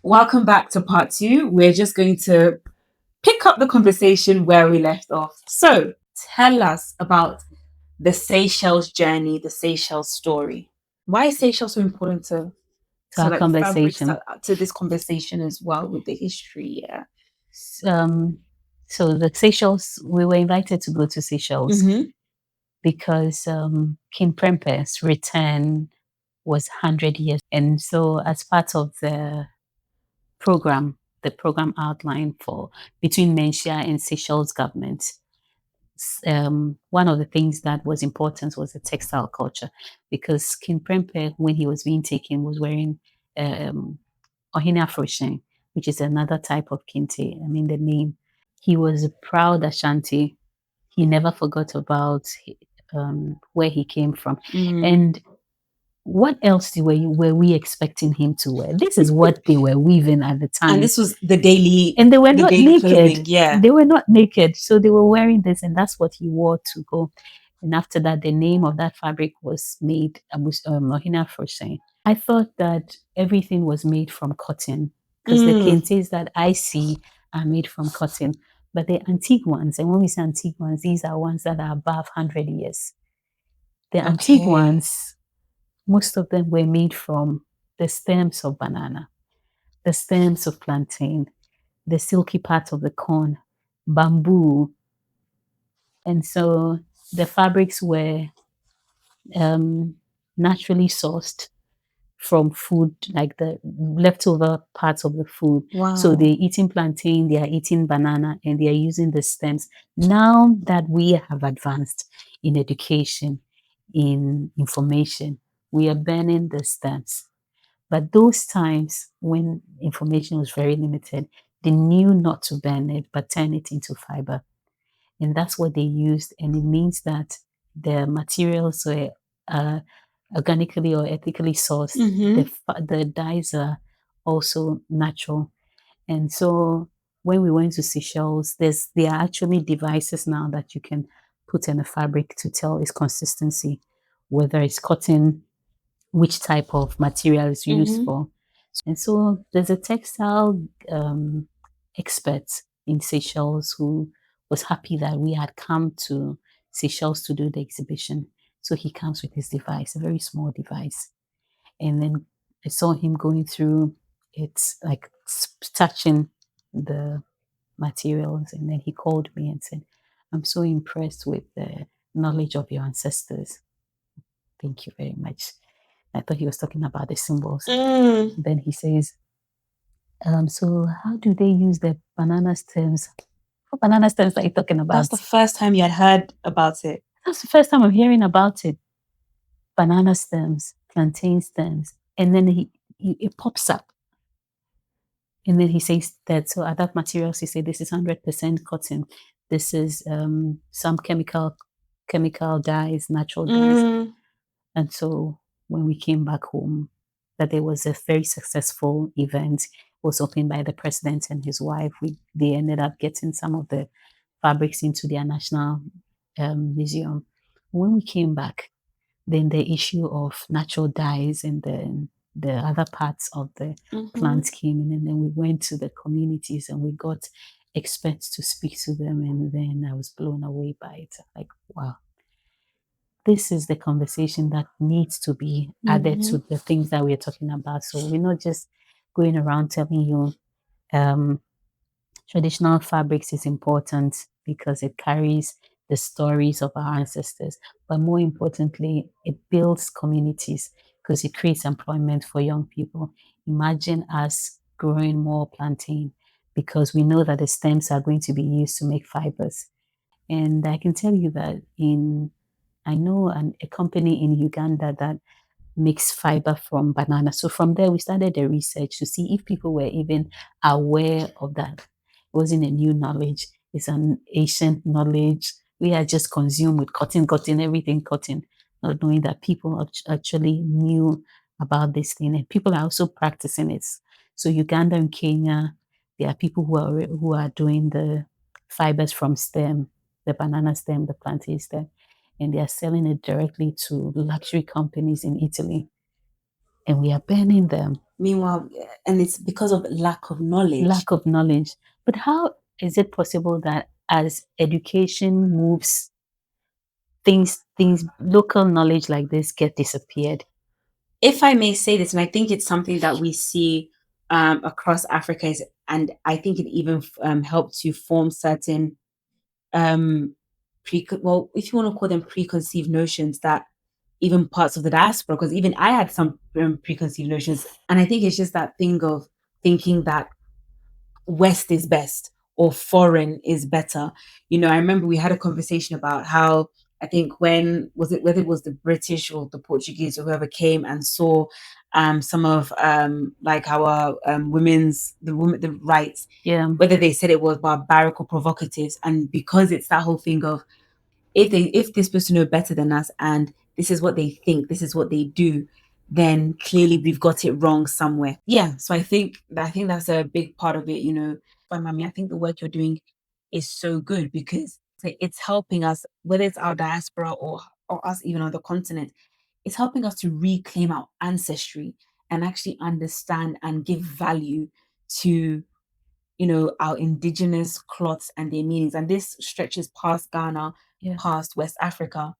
Welcome back to part 2. We're just going to pick up the conversation where we left off. So, tell us about the Seychelles journey, the Seychelles story. Why is Seychelles so important to our like the fabrics conversation. to this conversation as well with the history? Yeah. So the Seychelles, we were invited to go to Seychelles because King Prempeh's return was 100 years. And so as part of the program outline for between Menchia and Seychelles government, one of the things that was important was the textile culture, because King Prempeh, when he was being taken, was wearing Ohine Afroshen, which is another type of kente. I mean, the name. He was a proud Ashanti. He never forgot about where he came from. And what else were we expecting him to wear? This is what they were weaving at the time. And this was the daily, and they were not naked. Clothing, yeah. They were not naked. So they were wearing this, and that's what he wore to go. And after that, the name of that fabric was made Ohine Afroshen. I thought that everything was made from cotton, because the kentes that I see are made from cotton. But the antique ones, and when we say antique ones, these are ones that are above 100 years. The antique ones, most of them were made from the stems of banana, the stems of plantain, the silky part of the corn, bamboo. And so the fabrics were naturally sourced from food, like the leftover parts of the food. Wow. So they're eating plantain, they are eating banana, and they are using the stems. Now that we have advanced in education, in information, we are burning the stems. But those times when information was very limited, they knew not to burn it, but turn it into fiber. And that's what they used. And it means that the materials were organically or ethically sourced. The dyes are also natural. And so when we went to Seychelles, there are actually devices now that you can put in a fabric to tell its consistency, whether it's cotton, which type of material is used for. And so there's a textile expert in Seychelles who was happy that we had come to Seychelles to do the exhibition. So he comes with his device, a very small device. And then I saw him going through it, like touching the materials. And then he called me and said, "I'm so impressed with the knowledge of your ancestors. Thank you very much." I thought he was talking about the symbols. Then he says, "So how do they use the banana stems?" What banana stems are you talking about? That's the first time you had heard about it. That's the first time I'm hearing about it. Banana stems, plantain stems. And then it pops up. And then he says that, so at that materials, he said, this is 100% cotton. This is some chemical dyes, natural dyes. And so when we came back home, that there was a very successful event. It was opened by the president and his wife. They ended up getting some of the fabrics into their national museum. When we came back, then the issue of natural dyes and then the other parts of the plants came in, and then we went to the communities and we got experts to speak to them, and then I was blown away by it. Like, wow, this is the conversation that needs to be added to the things that we're talking about. So we're not just going around telling you traditional fabrics is important because it carries the stories of our ancestors, but more importantly, it builds communities because it creates employment for young people. Imagine us growing more plantain because we know that the stems are going to be used to make fibers. And I can tell you that I know a company in Uganda that makes fiber from banana. So from there, we started the research to see if people were even aware of that. It wasn't a new knowledge. It's an ancient knowledge. We are just consumed with cotton, everything cotton, not knowing that people actually knew about this thing. And people are also practicing it. So Uganda and Kenya, there are people who are doing the fibers from stem, the banana stem, the plantain stem, and they are selling it directly to luxury companies in Italy. And we are burning them. Meanwhile, and it's because of lack of knowledge. Lack of knowledge. But how is it possible that as education moves, things local knowledge like this get disappeared? If I may say this, and I think it's something that we see across Africa, and I think it even helped to form certain well, if you want to call them preconceived notions, that even parts of the diaspora, because even I had some preconceived notions, and I think it's just that thing of thinking that West is best or foreign is better. I remember we had a conversation about how, I think, when was it, whether it was the British or the Portuguese or whoever came and saw some of like our the rights, Yeah. whether they said it was barbaric or provocative, and because it's that whole thing of, if they're supposed to know better than us and this is what they think, this is what they do, then clearly we've got it wrong somewhere. Yeah, so I think that's a big part of it. By Maame, I think the work you're doing is so good because it's helping us, whether it's our diaspora or us even on the continent, it's helping us to reclaim our ancestry and actually understand and give value to our indigenous cloths and their meanings. And this stretches past Ghana, Yeah. past West Africa.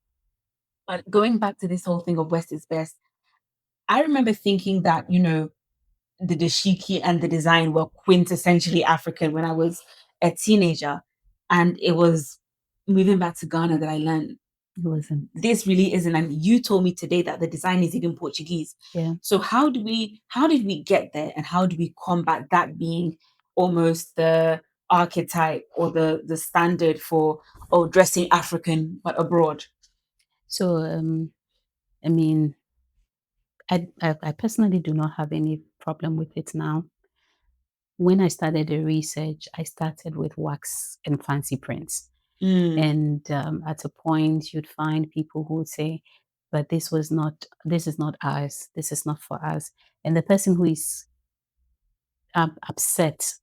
But going back to this whole thing of West is best, I remember thinking that, the dashiki and the design were quintessentially African when I was a teenager. And it was moving back to Ghana that I learned It wasn't. this really isn't. And you told me today that the design is even Portuguese. Yeah. So how did we get there, and how do we combat that being almost the archetype or the standard for dressing African but abroad? So I mean, I personally do not have any problem with it now. When I started the research, I started with wax and fancy prints. And at a point, you'd find people who would say, but this is not ours. This is not for us. And the person who is upset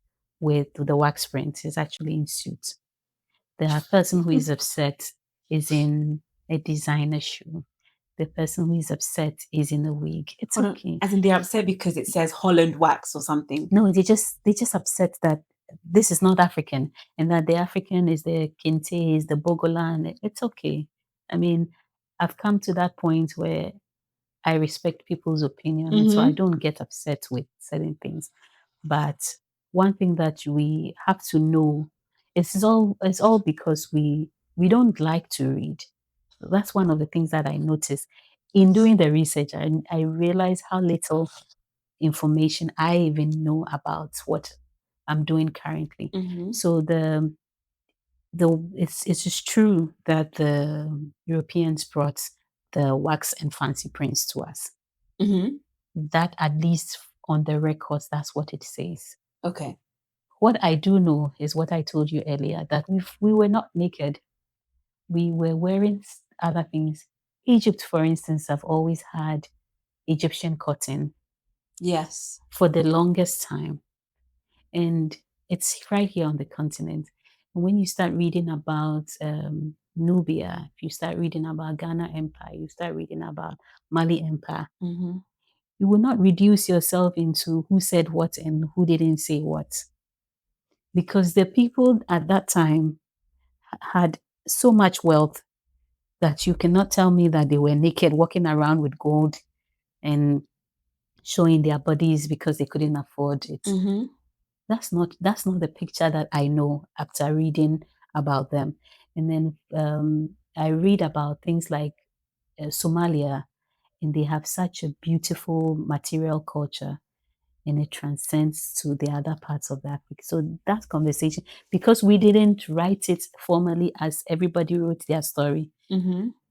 with the wax print is actually in suit. The person who is upset is in a designer shoe. The person who is upset is in a wig. It's Hold on. okay. As in they're upset because it says Holland wax or something. No, they just upset that this is not African and that the African is the kente, is the bogolan. It's okay. I mean, I've come to that point where I respect people's opinion, and so I don't get upset with certain things. But one thing that we have to know is it's all because we don't like to read. That's one of the things that I noticed in doing the research. I realized how little information I even know about what I'm doing currently. So it's just true that the Europeans brought the wax and fancy prints to us. That, at least on the records, that's what it says. Okay. What I do know is what I told you earlier, that we were not naked. We were wearing other things. Egypt, for instance, have always had Egyptian cotton. Yes. For the longest time. And it's right here on the continent. And when you start reading about Nubia, if you start reading about Ghana Empire, you start reading about Mali Empire, you will not reduce yourself into who said what and who didn't say what. Because the people at that time had so much wealth that you cannot tell me that they were naked walking around with gold and showing their bodies because they couldn't afford it. That's not the picture that I know after reading about them. And then I read about things like Somalia, and they have such a beautiful material culture, and it transcends to the other parts of Africa. So that conversation, because we didn't write it formally as everybody wrote their story,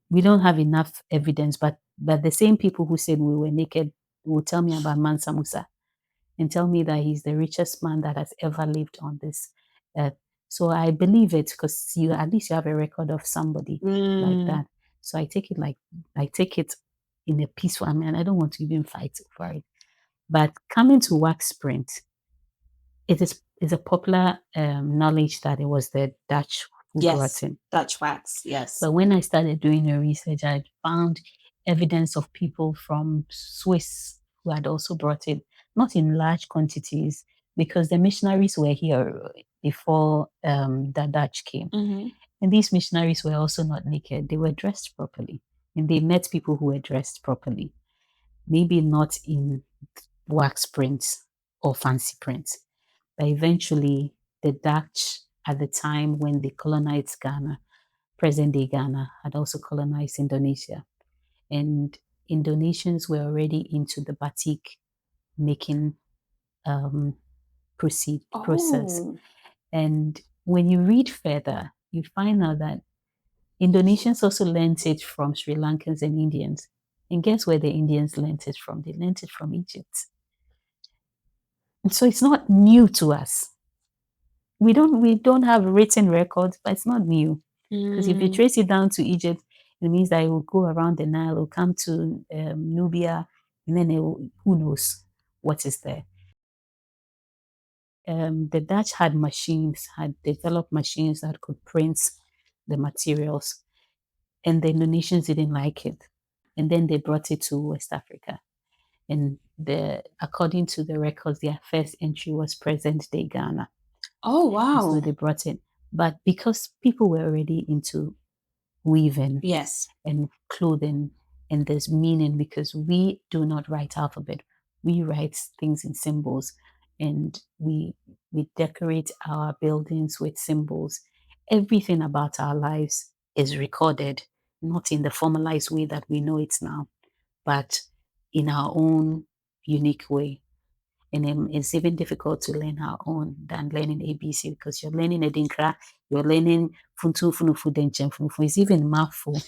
we don't have enough evidence. But the same people who said we were naked will tell me about Mansa Musa and tell me that he's the richest man that has ever lived on this earth. So I believe it because at least you have a record of somebody like that. So I take it in a peaceful. I mean, I don't want to even fight for it. But coming to wax print, it is a popular knowledge that it was the Dutch who brought in. Dutch wax, yes. But when I started doing the research, I found evidence of people from Swiss who had also brought it. not in large quantities, because the missionaries were here before the Dutch came. Mm-hmm. And these missionaries were also not naked. They were dressed properly. And they met people who were dressed properly. Maybe not in wax prints or fancy prints. But eventually, the Dutch, at the time when they colonized Ghana, present day Ghana, had also colonized Indonesia. And Indonesians were already into the batik making process. Oh. And when you read further, you find out that Indonesians also learned it from Sri Lankans and Indians. And guess where the Indians learned it from? They learned it from Egypt. And so it's not new to us. We don't have written records, but it's not new. Because if you trace it down to Egypt, it means that it will go around the Nile, it will come to Nubia, and then who knows what is there. The Dutch had developed machines that could print the materials, and the Indonesians didn't like it. And then they brought it to West Africa. And according to the records, their first entry was present day Ghana. Oh, wow. So they brought it. But because people were already into weaving Yes. and clothing, and there's meaning, because we do not write alphabet. We write things in symbols, and we decorate our buildings with symbols. Everything about our lives is recorded, not in the formalized way that we know it now, but in our own unique way. And it's even difficult to learn our own than learning ABC, because you're learning Edinkra, you're learning Funtu Funufu Denchem Funufu. It's even mouthful.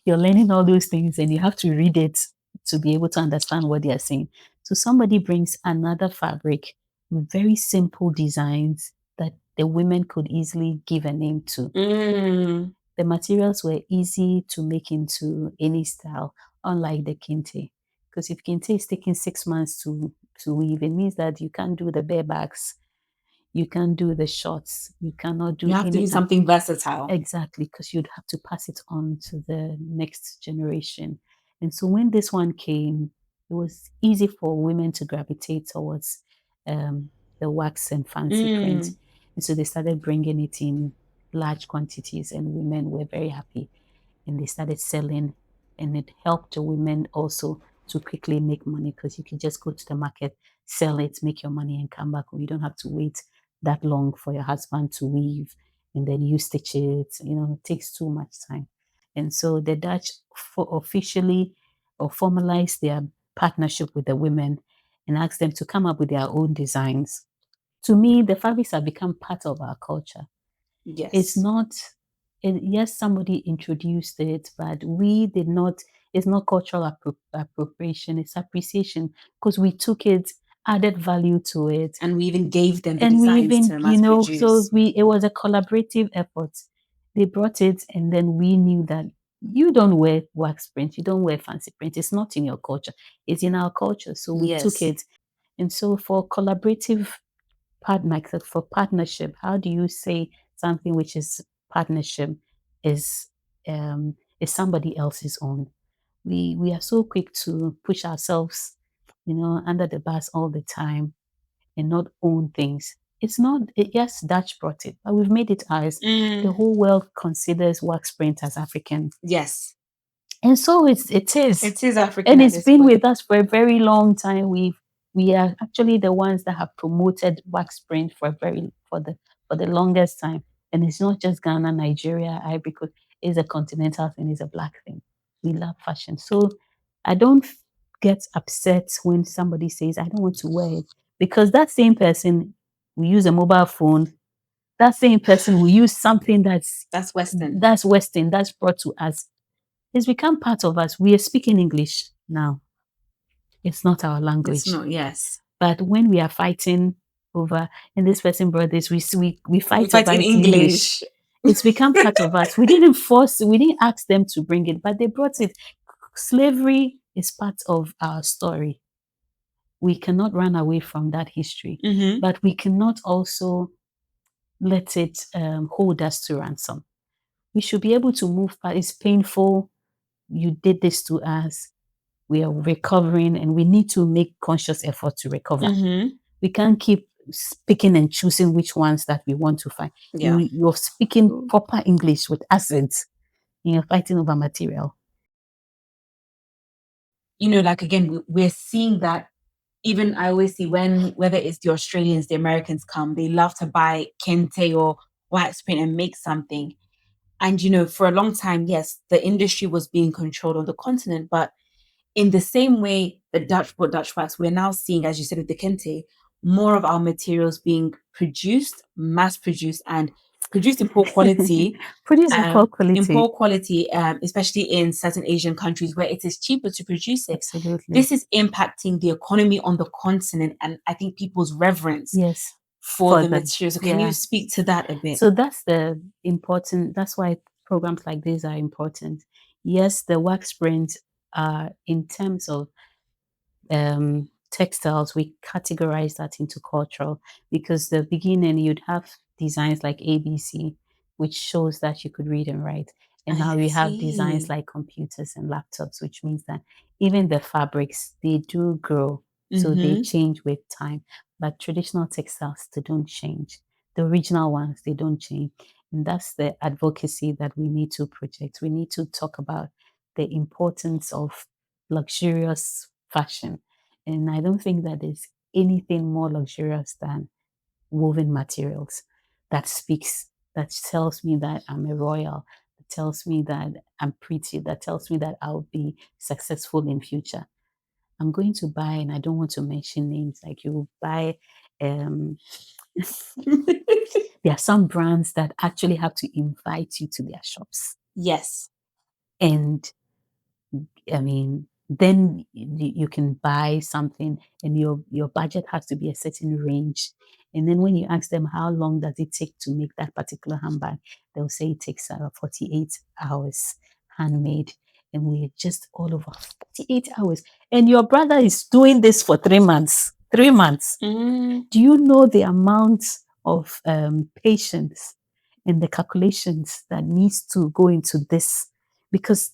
You're learning all those things, and you have to read it to be able to understand what they are saying. So somebody brings another fabric with very simple designs that the women could easily give a name to. The materials were easy to make into any style, unlike the kente. Because if kente is taking 6 months to weave, it means that you can't do the barebacks, you can't do the shorts, you cannot do You have to do something versatile. Exactly, because you'd have to pass it on to the next generation. And so when this one came, it was easy for women to gravitate towards the wax and fancy print. And so they started bringing it in large quantities, and women were very happy. And they started selling, and it helped the women also to quickly make money, because you can just go to the market, sell it, make your money, and come back. You don't have to wait that long for your husband to weave, and then you stitch it. It takes too much time. And so the Dutch officially or formalized their partnership with the women and asked them to come up with their own designs. To me, the fabrics have become part of our culture. Yes. It's not, yes, somebody introduced it, but we did not. It's not cultural appropriation, it's appreciation, because we took it, added value to it. And we even gave them the And we designs even, to mass produce. so it was a collaborative effort. They brought it, and then we knew that you don't wear wax print, you don't wear fancy print. It's not in your culture. It's in our culture. So we took it. And so for collaborative for partnership, how do you say something which is partnership is somebody else's own? We are so quick to push ourselves, under the bus all the time and not own things. It's not, yes, Dutch brought it, but we've made it ours. The whole world considers wax print as African. Yes. And so it is. It is African. And it's been with us for a very long time. We are actually the ones that have promoted wax print for the longest time. And it's not just Ghana, Nigeria, Ivory Coast. It's a continental thing, it's a black thing. We love fashion. So I don't get upset when somebody says, I don't want to wear it. Because that same person will use a mobile phone. That same person will use something that's Western. That's Western, that's brought to us. It's become part of us. We are speaking English now. It's not our language. It's not, yes. But when we are fighting over, and this person brought this, we fight over in English. It's become part of us. We didn't ask them to bring it, but they brought it. Slavery is part of our story. We cannot run away from that history, but we cannot also let it hold us to ransom. We should be able to move, but it's painful. You did this to us. We are recovering, and we need to make conscious effort to recover. Mm-hmm. We can't keep picking and choosing which ones that we want to find. Yeah. You're speaking proper English with accents, and you're fighting over material. Like again, we're seeing that. Even I always see whether it's the Australians, the Americans come, they love to buy kente or wax print and make something. And for a long time, yes, the industry was being controlled on the continent, but in the same way the Dutch bought Dutch wax, we're now seeing, as you said with the kente, more of our materials being produced, mass produced, and produced in poor quality. Produce in poor In quality. poor quality, especially in certain Asian countries where it is cheaper to produce it. Absolutely. This is impacting the economy on the continent, and I think people's reverence Yes. for the materials. So can you speak to that a bit? So that's that's why programs like this are important. Yes, the wax prints are in terms of textiles, we categorize that into cultural, because the beginning you'd have designs like ABC, which shows that you could read and write. And now we have designs like computers and laptops, which means that even the fabrics, they do grow. So they change with time. But traditional textiles, they don't change. The original ones, they don't change. And that's the advocacy that we need to project. We need to talk about the importance of luxurious fashion. And I don't think that there's anything more luxurious than woven materials that speaks, that tells me that I'm a royal, that tells me that I'm pretty, that tells me that I'll be successful in future. I'm going to buy, and I don't want to mention names, like you buy, there are some brands that actually have to invite you to their shops. Yes. And I mean, then you can buy something, and your budget has to be a certain range. And then when you ask them how long does it take to make that particular handbag, they'll say it takes 48 hours handmade. And we're just all over 48 hours. And your brother is doing this for 3 months. 3 months. Mm. Do you know the amount of patience and the calculations that needs to go into this? Because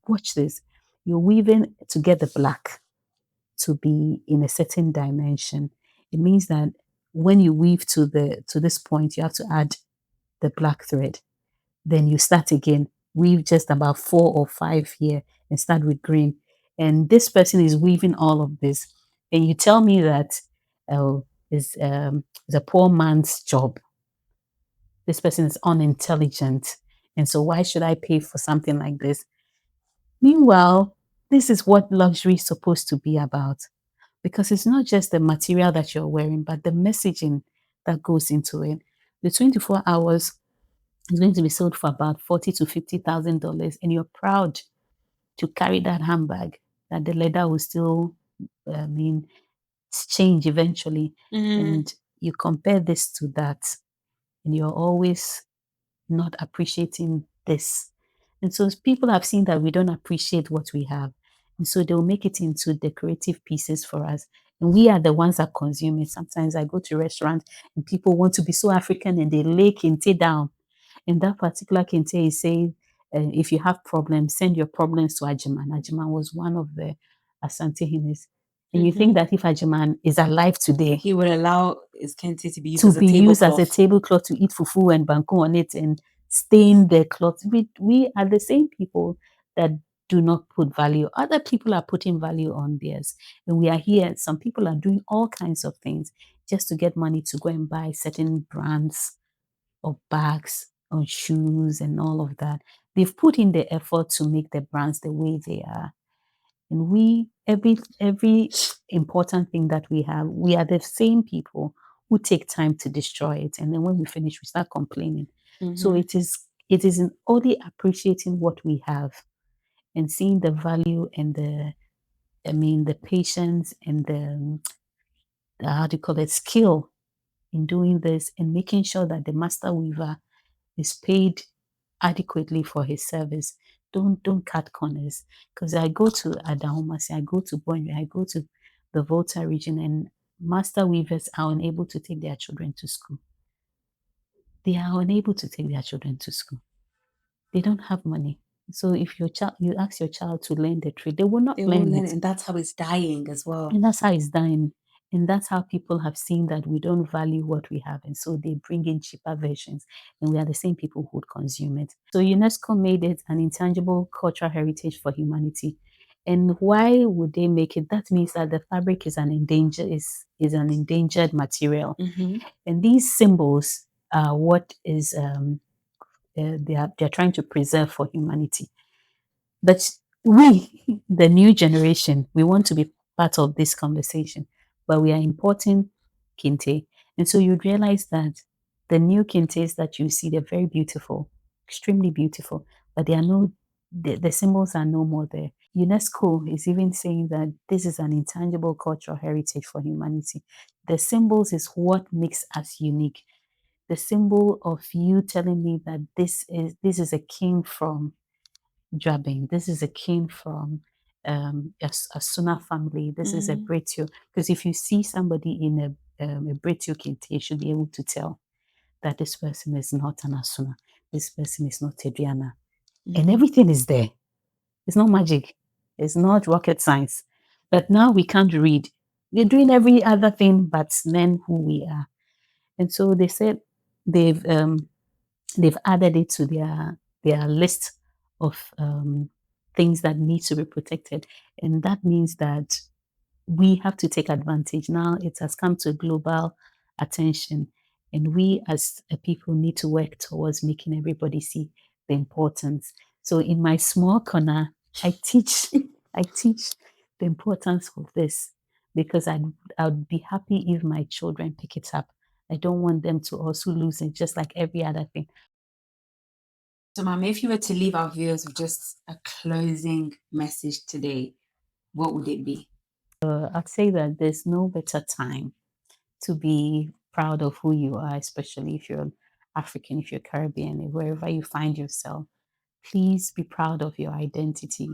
watch this, you're weaving to get the black to be in a certain dimension. It means that when you weave to this point, you have to add the black thread. Then you start again, weave just about 4 or 5 here and start with green. And this person is weaving all of this. And you tell me that is a poor man's job. This person is unintelligent. And so why should I pay for something like this? Meanwhile, this is what luxury is supposed to be about, because it's not just the material that you're wearing, but the messaging that goes into it. The 24 hours is going to be sold for about $40,000 to $50,000, and you're proud to carry that handbag. That the leather will still, change eventually, and you compare this to that, and you're always not appreciating this. And so people have seen that we don't appreciate what we have. And so they'll make it into decorative pieces for us. And we are the ones that consume it. Sometimes I go to restaurants and people want to be so African and they lay kente down. And that particular kente is saying, if you have problems, send your problems to Ajiman. Ajiman was one of the Asante Hines. And you think that if Ajiman is alive today, he would allow his kente to be used as a tablecloth to eat fufu and banku on it and stain the cloth. We are the same people that do not put value. Other people are putting value on theirs. And we are here. Some people are doing all kinds of things just to get money to go and buy certain brands of bags or shoes and all of that. They've put in the effort to make the brands the way they are. And we, every important thing that we have, we are the same people who take time to destroy it. And then when we finish, we start complaining. So it is in only appreciating what we have and seeing the value and the patience and the how do you call it, skill in doing this, and making sure that the master weaver is paid adequately for his service. Don't cut corners. Because I go to Adahomasi, I go to Bonny, I go to the Volta region, and master weavers are unable to take their children to school. They are unable to take their children to school. They don't have money. So if you ask your child to learn the trade, they will not They will learn learn it. it, and that's how it's dying as well. And that's how it's dying. And that's how people have seen that we don't value what we have. And so they bring in cheaper versions. And we are the same people who would consume it. So UNESCO made it an intangible cultural heritage for humanity. And why would they make it? That means that the fabric is an endangered material. Mm-hmm. And these symbols are what is they're trying to preserve for humanity. But we, the new generation, we want to be part of this conversation, but we are importing kente. And so you realize that the new kentes that you see, they're very beautiful, extremely beautiful, but they are no, the symbols are no more there. UNESCO is even saying that this is an intangible cultural heritage for humanity. The symbols is what makes us unique. The symbol of you telling me that this is a king from Jabin. This is a king from a Suna family. This is a Mm-hmm. Bretio. Because if you see somebody in a Bretio kente, you should be able to tell that this person is not an Asuna. This person is not Tedriana. And Mm-hmm. everything is there. It's not magic. It's not rocket science. But now we can't read. We're doing every other thing but learn who we are. And so they said they've um, they've added it to their list of things that need to be protected, and that means that we have to take advantage. Now it has come to global attention, and we as a people need to work towards making everybody see the importance. So in my small corner, I teach I teach the importance of this because I'd be happy if my children pick it up. I don't want them to also lose it, just like every other thing. So, Maame, if you were to leave our viewers with just a closing message today, what would it be? I'd say that there's no better time to be proud of who you are, especially if you're African, if you're Caribbean, wherever you find yourself. Please be proud of your identity.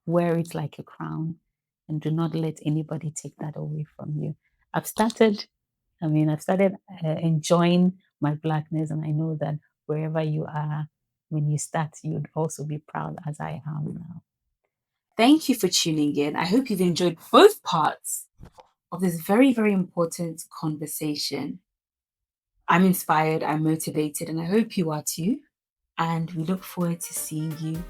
Wear it like a crown and do not let anybody take that away from you. I've started, I've started enjoying my blackness, and I know that wherever you are, when you start, you'd also be proud as I am now. Thank you for tuning in. I hope you've enjoyed both parts of this very, very important conversation. I'm inspired, I'm motivated, and I hope you are too. And we look forward to seeing you